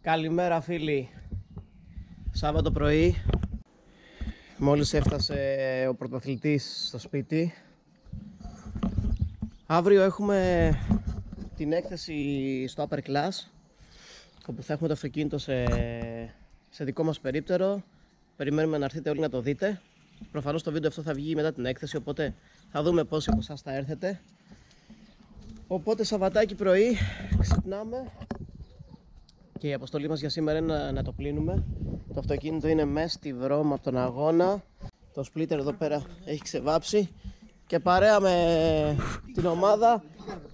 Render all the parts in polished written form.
Καλημέρα φίλοι, Σάββατο πρωί, μόλις έφτασε ο πρωταθλητής στο σπίτι. Αύριο έχουμε την έκθεση στο Upper Class, όπου θα έχουμε το αυτοκίνητο σε δικό μας περίπτερο. Περιμένουμε να έρθετε όλοι να το δείτε. Προφανώς το βίντεο αυτό θα βγει μετά την έκθεση, οπότε θα δούμε πόσοι από εσάς θα έρθετε. Οπότε Σαββατάκι πρωί ξυπνάμε. Και η αποστολή μας για σήμερα είναι να το πλύνουμε. Το αυτοκίνητο είναι μέσα στη βρώμα από τον αγώνα. Το splitter εδώ πέρα έχει ξεβάψει. Και παρέα με την ομάδα,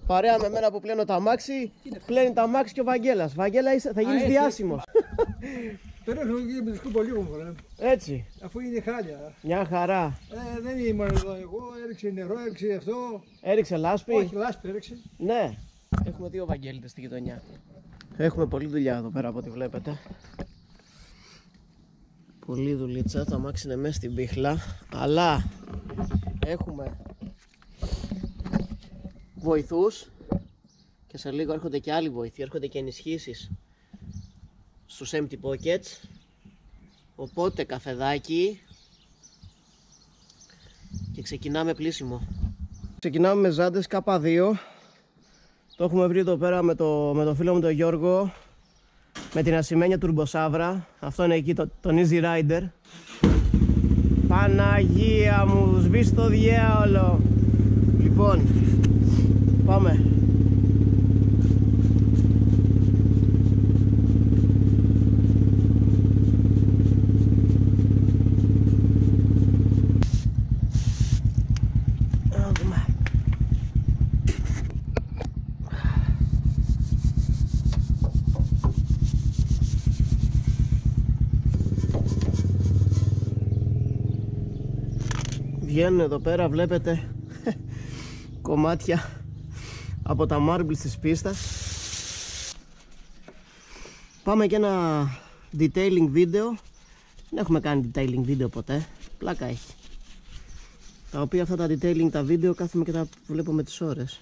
παρέα με μένα που πλένω τα αμάξι, πλένει τα αμάξι και ο Βαγγέλας. Βαγγέλα, θα γίνεις διάσημος. Τώρα έχω γίνει με το πολύ όμορφα. Έτσι. Αφού είναι χάλια. Μια χαρά. Δεν ήμουν εδώ εγώ, έριξε νερό, έριξε αυτό. Έριξε λάσπη. Όχι, λάσπη έριξε. Ναι. Έχουμε δύο Βαγγέλητες στη γειτονιά. Έχουμε πολλή δουλειά εδώ πέρα από ό,τι βλέπετε. Πολλή δουλίτσα, το αμάξι είναι μέσα στην πίχλα. Αλλά έχουμε βοηθούς και σε λίγο έρχονται και άλλοι βοηθοί, έρχονται και ενισχύσεις στους empty pockets. Οπότε καφεδάκι και ξεκινάμε πλύσιμο. Ξεκινάμε με ζάντες K2. Το έχουμε βρει εδώ πέρα με το φίλο μου τον Γιώργο, με την ασημένια τουρμποσάβρα. Αυτό είναι εκεί τον Easy Rider. Παναγία μου, σβήσει το διάολο. Λοιπόν, πάμε. Βγαίνουν εδώ πέρα, βλέπετε κομμάτια από τα marbles της πίστας. Πάμε και ένα detailing βίντεο. Δεν έχουμε κάνει detailing βίντεο ποτέ, πλάκα έχει. Τα οποία αυτά τα detailing τα βίντεο κάθομαι και τα βλέπω με τις ώρες.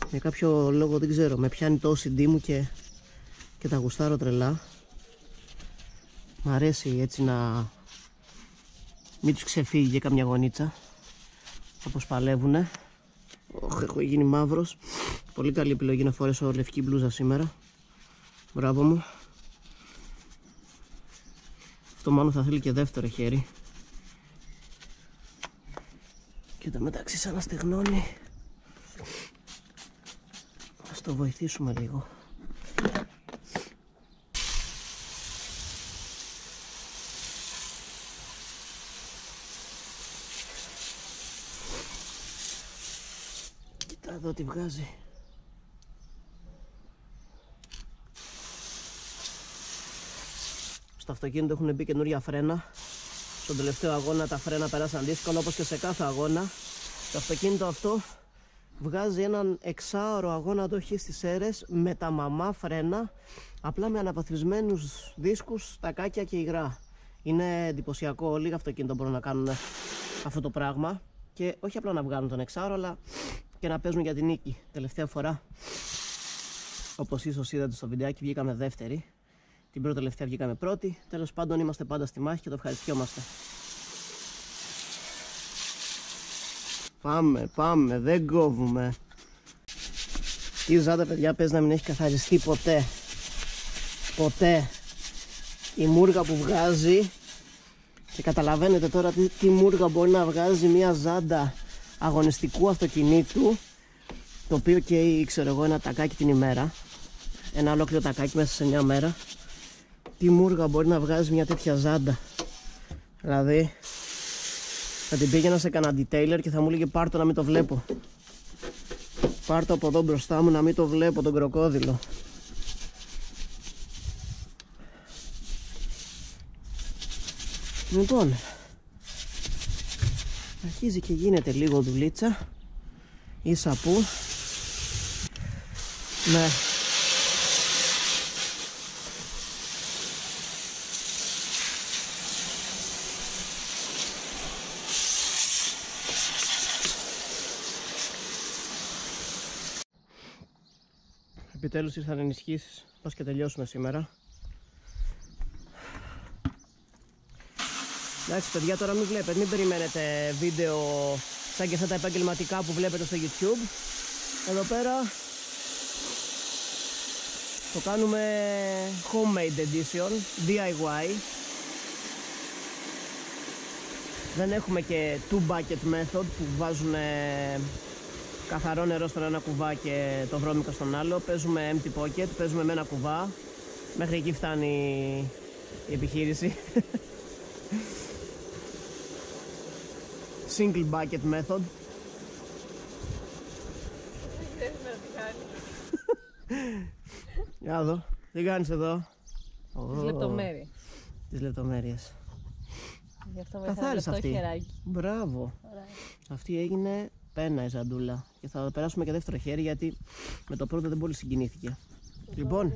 Για κάποιο λόγο δεν ξέρω, με πιάνει το OCD μου και τα γουστάρω τρελά. Μ' αρέσει έτσι να μην τους ξεφύγει και καμιά γωνίτσα όπως παλεύουνε. Έχω γίνει μαύρος. Πολύ καλή επιλογή να φορέσω λευκή μπλούζα σήμερα. Μπράβο μου. Αυτό μάλλον θα θέλει και δεύτερο χέρι. Και το μεταξύ σαν να στεγνώνει. Ας το βοηθήσουμε λίγο. Εδώ τι βγάζει. Στο αυτοκίνητο έχουν μπει καινούρια φρένα. Στον τελευταίο αγώνα τα φρένα περάσαν δύσκολα, όπως και σε κάθε αγώνα. Το αυτοκίνητο αυτό βγάζει έναν 6ωρο αγώνα, το έχει στις αίρες, με τα μαμά φρένα, απλά με αναβαθμισμένους δίσκους, τακάκια και υγρά. Είναι εντυπωσιακό, λίγα αυτοκίνητα μπορούν να κάνουν αυτό το πράγμα. Και όχι απλά να βγάλουν τον 6ωρο, αλλά και να παίζουν για την νίκη. Τελευταία φορά, όπως ίσως είδατε στο βιντεάκι, βγήκαμε δεύτερη. Την πρώτη τελευταία βγήκαμε πρώτη. Τέλος πάντων, είμαστε πάντα στη μάχη και το ευχαριστιόμαστε. Πάμε, δεν κόβουμε. Η ζάντα, παιδιά, παίζει να μην έχει καθαριστεί ποτέ. Ποτέ. Η μούργα που βγάζει, και καταλαβαίνετε τώρα τι μούργα μπορεί να βγάζει μια ζάντα αγωνιστικού αυτοκινήτου, το οποίο καίει, ξέρω εγώ, ένα τακάκι την ημέρα. ένα ολόκληρο τακάκι μέσα σε 9 μέρα. Τι μούργα μπορεί να βγάζει μια τέτοια ζάντα. Δηλαδή θα την πήγαινα σε κανένα detailer και θα μου έλεγε πάρ' το να μην το βλέπω. Πάρ' το από εδώ μπροστά μου να μην το βλέπω τον κροκόδιλο. Λοιπόν, αρχίζει και γίνεται λίγο δουλίτσα. Ίσα που ναι. Επιτέλους ήρθαν ενισχύσεις, πας και τελειώσουμε σήμερα. Εντάξει παιδιά, τώρα μην περιμένετε βίντεο σαν και αυτά τα επαγγελματικά που βλέπετε στο YouTube. Εδώ πέρα το κάνουμε homemade edition, DIY. Δεν έχουμε και two bucket method που βάζουν καθαρό νερό στον ένα κουβά και το βρώμικο στον άλλο. Παίζουμε empty pocket, παίζουμε με ένα κουβά. Μέχρι εκεί φτάνει η επιχείρηση. Single bucket method. Για δω, τι κάνεις εδώ? Τις λεπτομέρειες. Τις λεπτομέρειες. Γι' αυτό βοηθάει Καθάρισε το αυτή. χεράκι. Μπράβο. Ωραία. Αυτή έγινε πένα η ζαντούλα. Και θα περάσουμε και δεύτερο χέρι γιατί με το πρώτο δεν πολύ συγκινήθηκε. Λοιπόν,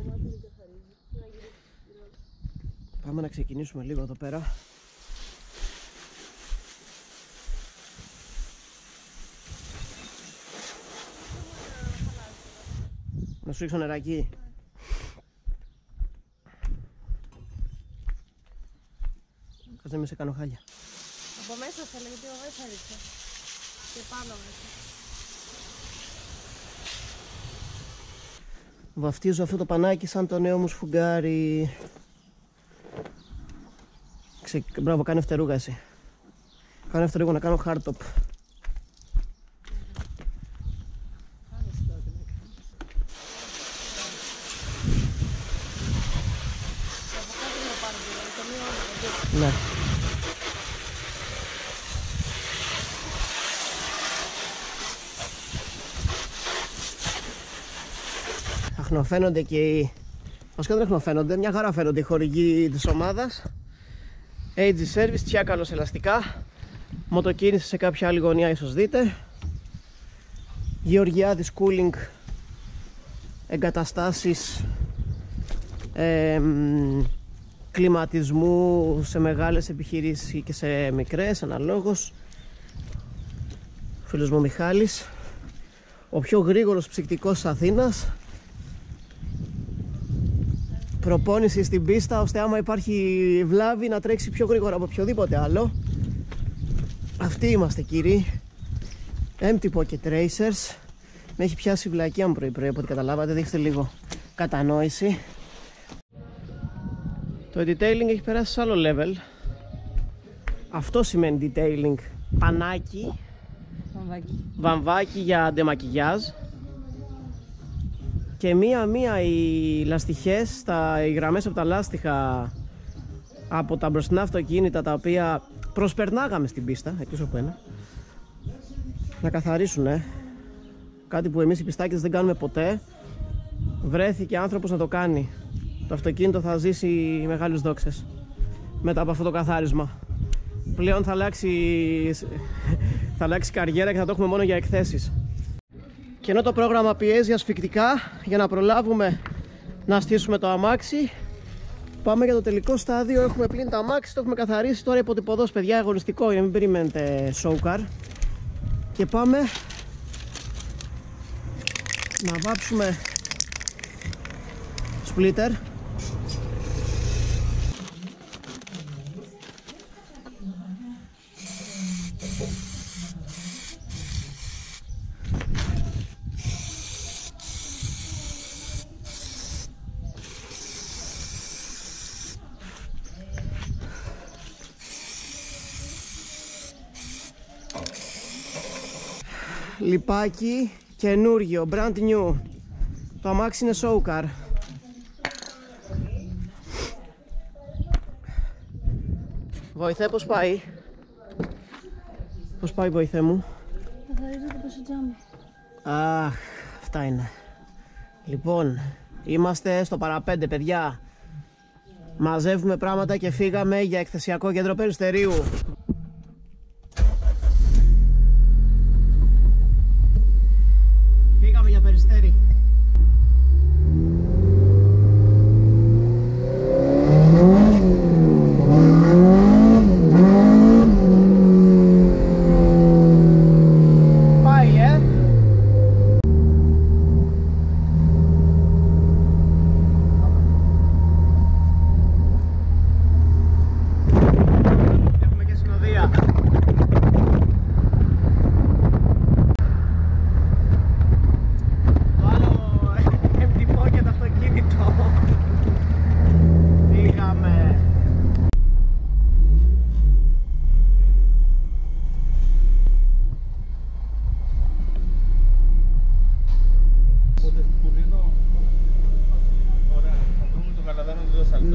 πάμε να ξεκινήσουμε λίγο εδώ πέρα. Να σου ρίξω νεράκι. Κάτσε με σε κάνω χάλια. Από μέσα θέλω, γιατί εγώ δεν θα ρίξω. Και πάνω μέσα. Βαφτίζω αυτό το πανάκι σαν το νέο μου σφουγγάρι. Μπράβο, κάνε φτερούγα εσύ. Κάνε φτερούγα να κάνω hardtop. Ναι. Αχνοφαίνονται και οι... Βασικά δεν αχνοφαίνονται, μια χαρά φαίνονται οι χορηγοί της ομάδας. AG Service, Τσιάκαλος ελαστικά. Μοτοκίνηση σε κάποια άλλη γωνιά ίσως δείτε. Γεωργιάδης Cooling, εγκαταστάσεις κλιματισμού σε μεγάλες επιχειρήσεις και σε μικρές, αναλόγως. Φίλος μου Μιχάλης, ο πιο γρήγορος ψυκτικός της Αθήνας. Προπόνηση στην πίστα ώστε άμα υπάρχει βλάβη να τρέξει πιο γρήγορα από οποιοδήποτε άλλο. Αυτοί είμαστε κύριοι. Empty Pocket Racers. Με έχει πιάσει βλακία μου πρωί-πρωί, από ό,τι καταλάβατε, δείξτε λίγο κατανόηση. Το detailing έχει περάσει σε άλλο level. Αυτό σημαίνει detailing. Πανάκι, βαμβάκι για αντεμακιγιάζ. Και μία-μία οι λαστιχές, οι γραμμές από τα λάστιχα από τα μπροστινά αυτοκίνητα τα οποία προσπερνάγαμε στην πίστα, εκτός από ένα, να καθαρίσουν. Κάτι που εμείς οι πιστάκες δεν κάνουμε ποτέ. Βρέθηκε άνθρωπος να το κάνει. Το αυτοκίνητο θα ζήσει μεγάλες δόξες μετά από αυτό το καθάρισμα. Πλέον θα αλλάξει καριέρα και θα το έχουμε μόνο για εκθέσεις. Και ενώ το πρόγραμμα πιέζει ασφυκτικά για να προλάβουμε να στήσουμε το αμάξι, πάμε για το τελικό στάδιο. Έχουμε πλύνει το αμάξι, το έχουμε καθαρίσει. Τώρα υποτυπωδώς, παιδιά, αγωνιστικό για να μην περιμένετε show car. Και πάμε να βάψουμε splitter. Λιπάκι καινούργιο, brand new. Το αμάξι είναι show car. Βοηθέ, πώς πάει? Πώς πάει, βοηθέ μου? Καθαρίζεται το σιτζάμι. Αχ, αυτά είναι. Λοιπόν, είμαστε στο παραπέντε, παιδιά. Μαζεύουμε πράγματα και φύγαμε για εκθεσιακό κέντρο Περιστερίου. Φύγαμε για Περιστέρι.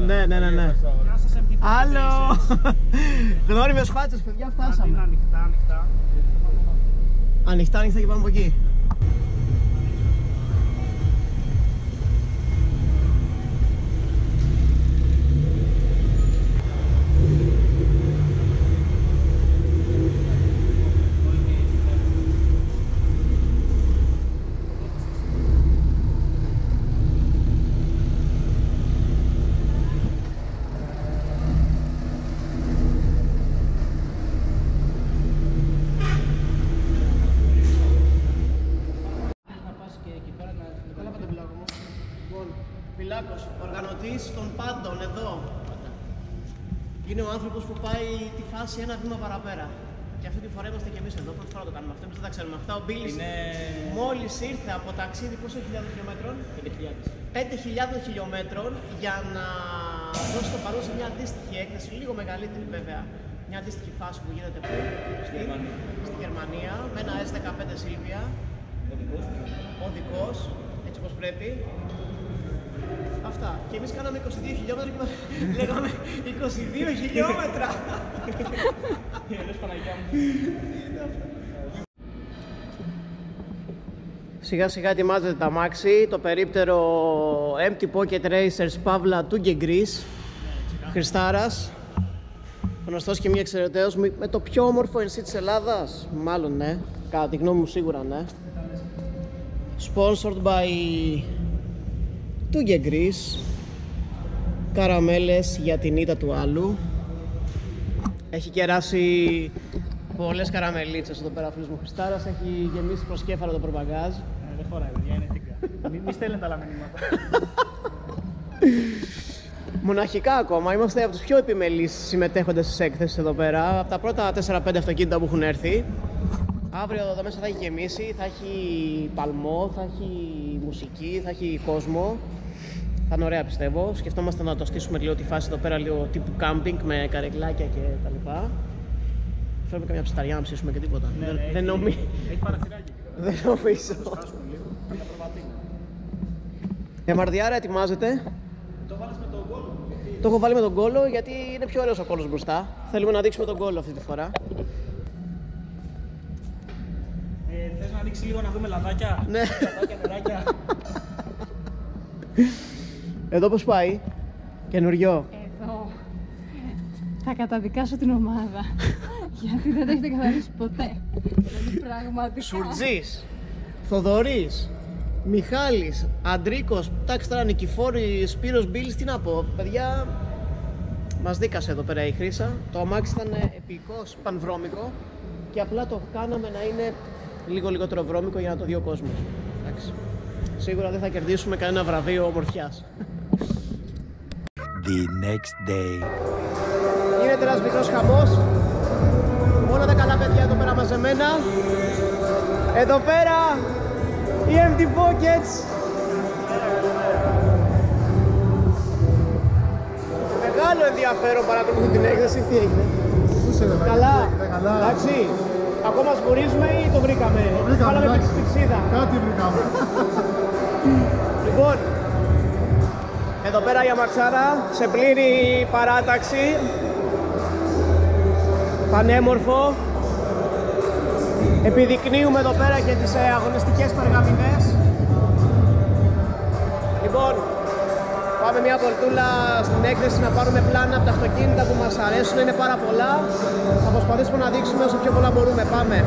Ναι. Άλλο! Γνώριμες φάτσες, παιδιά, φτάσαμε. Ανοιχτά. Ανοιχτά και πάμε από εκεί. Πιλάκος, οργανωτής των πάντων εδώ. Είναι ο άνθρωπος που πάει τη φάση ένα βήμα παραπέρα. Και αυτή τη φορά είμαστε και εμείς εδώ, πρώτη φορά το κάνουμε αυτό, εμείς δεν τα ξέρουμε αυτά. Ο Μπίλης μόλις ήρθε από ταξίδι πόσο χιλιάδων χιλιόμετρων? 5.000 χιλιόμετρων για να δώσει το παρόν σε μια αντίστοιχη έκθεση, λίγο μεγαλύτερη βέβαια. Μια αντίστοιχη φάση που γίνεται στη Γερμανία, με ένα S15 Silvia. Οδικός, έτσι όπως πρέπει. Αυτά. Και εμείς κάναμε 22 χιλιόμετρα και λέγαμε 22 χιλιόμετρα! Σιγά σιγά ετοιμάζεται τα αμάξι, το περίπτερο Empty Pocket Racers Παύλα Touge Greece Χριστάρας, γνωστός και μη εξαιρεταίος, με το πιο όμορφο NC της Ελλάδας, μάλλον ναι, κατά τη γνώμη μου σίγουρα ναι. Sponsored by Touge Greece, καραμέλες για την ήττα του άλλου. Έχει κεράσει πολλές καραμελίτσες εδώ πέρα, φίλος μου Χριστάρας, έχει γεμίσει προσκέφαλο το προπαγκάζ. Δεν χωράει, παιδιά, είναι τίγκα. Μη στέλνετε άλλα μηνύματα. Μοναχικά ακόμα, είμαστε από τους πιο επιμελείς συμμετέχοντες στις έκθεσεις εδώ πέρα. Από τα πρώτα 4-5 αυτοκίνητα που έχουν έρθει. Αύριο εδώ μέσα θα έχει γεμίσει, θα έχει παλμό, θα έχει μουσική, θα έχει κόσμο. Θα είναι ωραία πιστεύω. Σκεφτόμαστε να το στήσουμε λίγο τη φάση εδώ πέρα, λίγο τύπου κάμπινγκ με καρεκλάκια και τα λοιπά. Φέρουμε καμιά ψηταριά να ψήσουμε και τίποτα. Ναι, δεν νομίζω. Έχει παραθυράκι. Δεν νομίζω. Η αμαρδιάρα ετοιμάζεται. Το βάλεις με τον κόλλο. Το έχω βάλει με τον κόλλο γιατί είναι πιο ωραίος ο κόλλος μπροστά. Θέλουμε να δείξουμε τον κόλλο αυτή τη φορά. Θες να ανοίξει λίγο να δούμε λαδάκια? Ναι. Λαδάκια, νεράκια. Εδώ πώς πάει? Καινουριό. Εδώ θα καταδικάσω την ομάδα. Γιατί δεν το έχετε καθαρίσει ποτέ. Δηλαδή πραγματικά. Σουρτζής, Θοδωρής, Μιχάλης, Αντρίκος, εντάξει τώρα Νικηφόρη, Σπύρος Μπίλης, τι να πω, παιδιά, μας δίκασε εδώ πέρα η Χρύσα. Το αμάξι ήταν επικός πανβρώμικο και απλά το κάναμε να είναι λίγο λιγότερο βρώμικο για να το δει ο κόσμος. Εντάξει. Σίγουρα δεν θα κερδίσουμε κανένα βραβείο ομορφιάς. The next day. Γίνεται ένας μικρός χαμός. Όλα τα καλά παιδιά εδώ πέρα μαζεμένα. Εδώ πέρα οι Empty Pockets. Μεγάλο ενδιαφέρον παρακολουθούν την έκθεση. Τι έγινε? Καλά. Εντάξει. Ακόμα σμπουρίζουμε ή το βρήκαμε? Βάλαμε πηξίδα. Κάτι βρήκαμε. Λοιπόν, εδώ πέρα η αμαξάρα σε πλήρη παράταξη. πανέμορφο. Επιδεικνύουμε εδώ πέρα και τις αγωνιστικές περγαμηνές. Λοιπόν, πάμε μια βολτούλα στην έκθεση να πάρουμε πλάνα από τα αυτοκίνητα που μας αρέσουν, είναι πάρα πολλά. Θα προσπαθήσουμε να δείξουμε όσο πιο πολλά μπορούμε. Πάμε!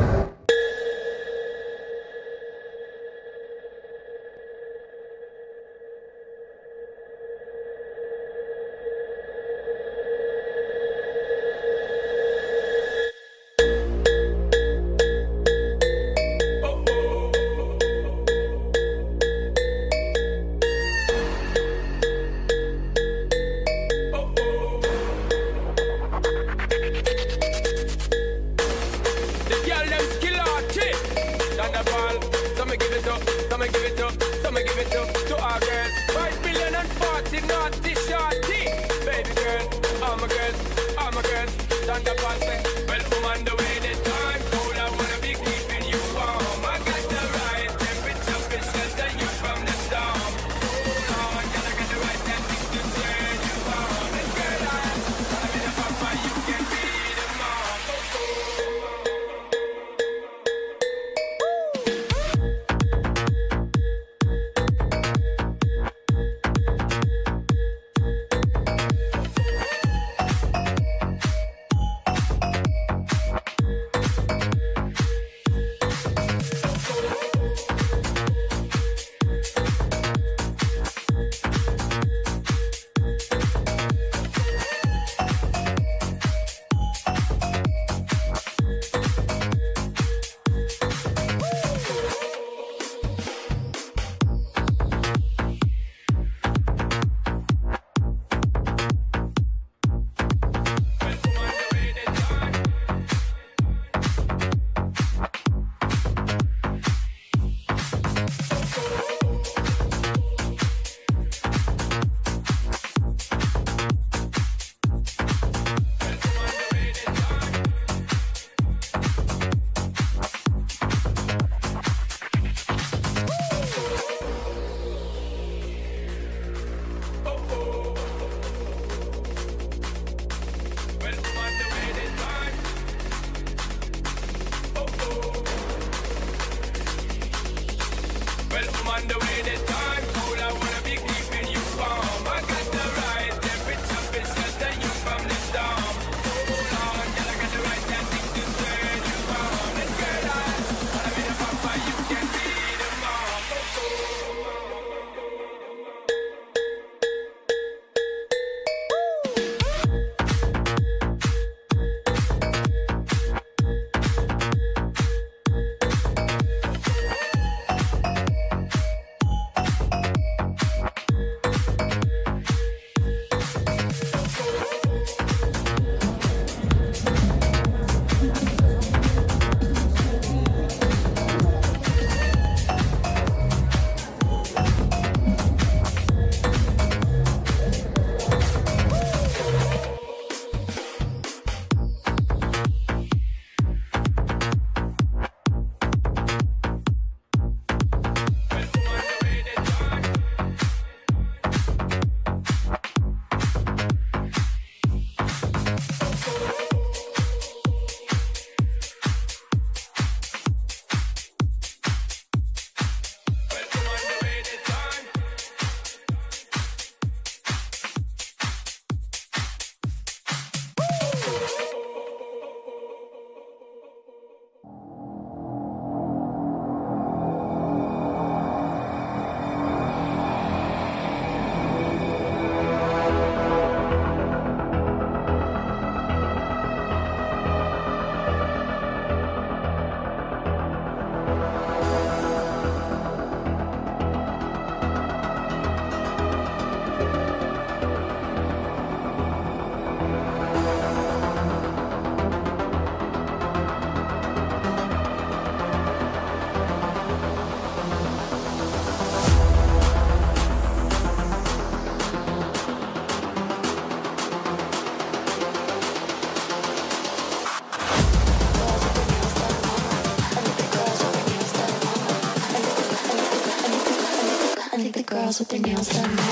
girls with their nails done now.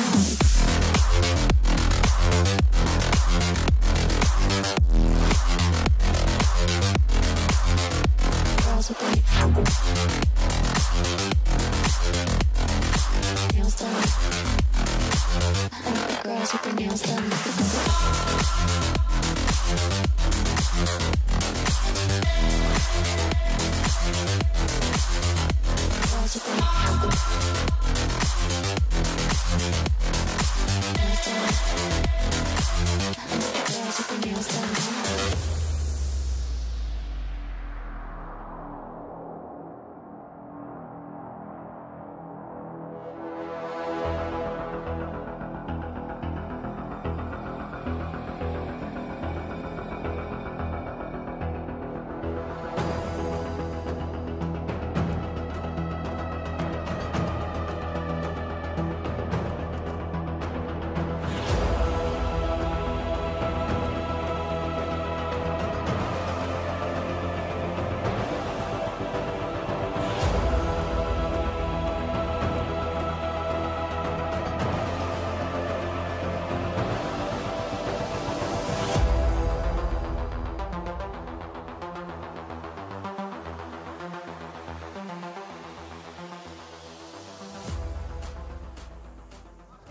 girls with their nails done. Girls with their nails done. Girls with their nails done.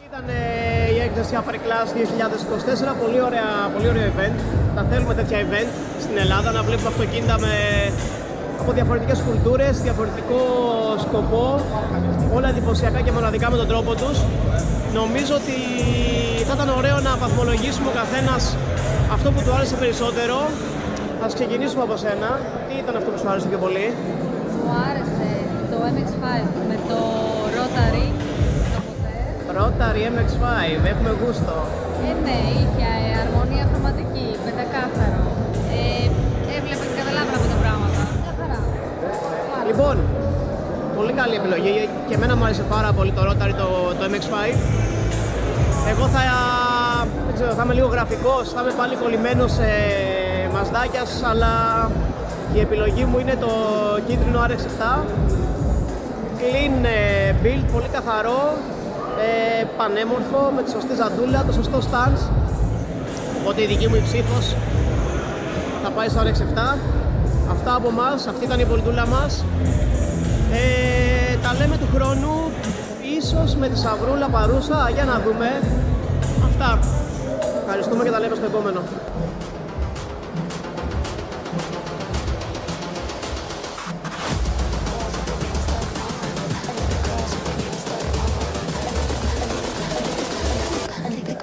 Ήταν η έκθεση Upper Class 2024, πολύ ωραίο event. Θα θέλουμε τέτοια event στην Ελλάδα, να βλέπουμε αυτοκίνητα από διαφορετικές κουλτούρες, διαφορετικό σκοπό, όλα εντυπωσιακά και μοναδικά με τον τρόπο τους. Νομίζω ότι θα ήταν ωραίο να βαθμολογήσουμε ο καθένας αυτό που του άρεσε περισσότερο. Ας ξεκινήσουμε από σένα. Τι ήταν αυτό που σου άρεσε πιο πολύ? Μου άρεσε το MX-5 με το Rotary. Rotary MX-5, έχουμε γούστο. Ναι, είχε αρμονία χρωματική, πεντακάθαρο. Έβλεπε και καταλάβαινα τα πράγματα. Μια χαρά. Λοιπόν, πολύ καλή επιλογή και εμένα μου άρεσε πάρα πολύ το Rotary, το MX-5. Εγώ θα είμαι λίγο γραφικός, θα είμαι πάλι κολλημένος σε μασδάκιας, αλλά η επιλογή μου είναι το κίτρινο RX-7. Clean build, πολύ καθαρό, πανέμορφο, με τη σωστή ζαντούλα, το σωστό stance. Οπότε η δική μου ψήφος θα πάει στο RX-7. Αυτά από μας, αυτή ήταν η βολτούλα μας. Τα λέμε του χρόνου, ίσως με τη Σαβρούλα παρούσα, για να δούμε. Αυτά. Ευχαριστούμε και τα λέμε στο επόμενο.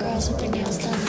Girls with their nails done.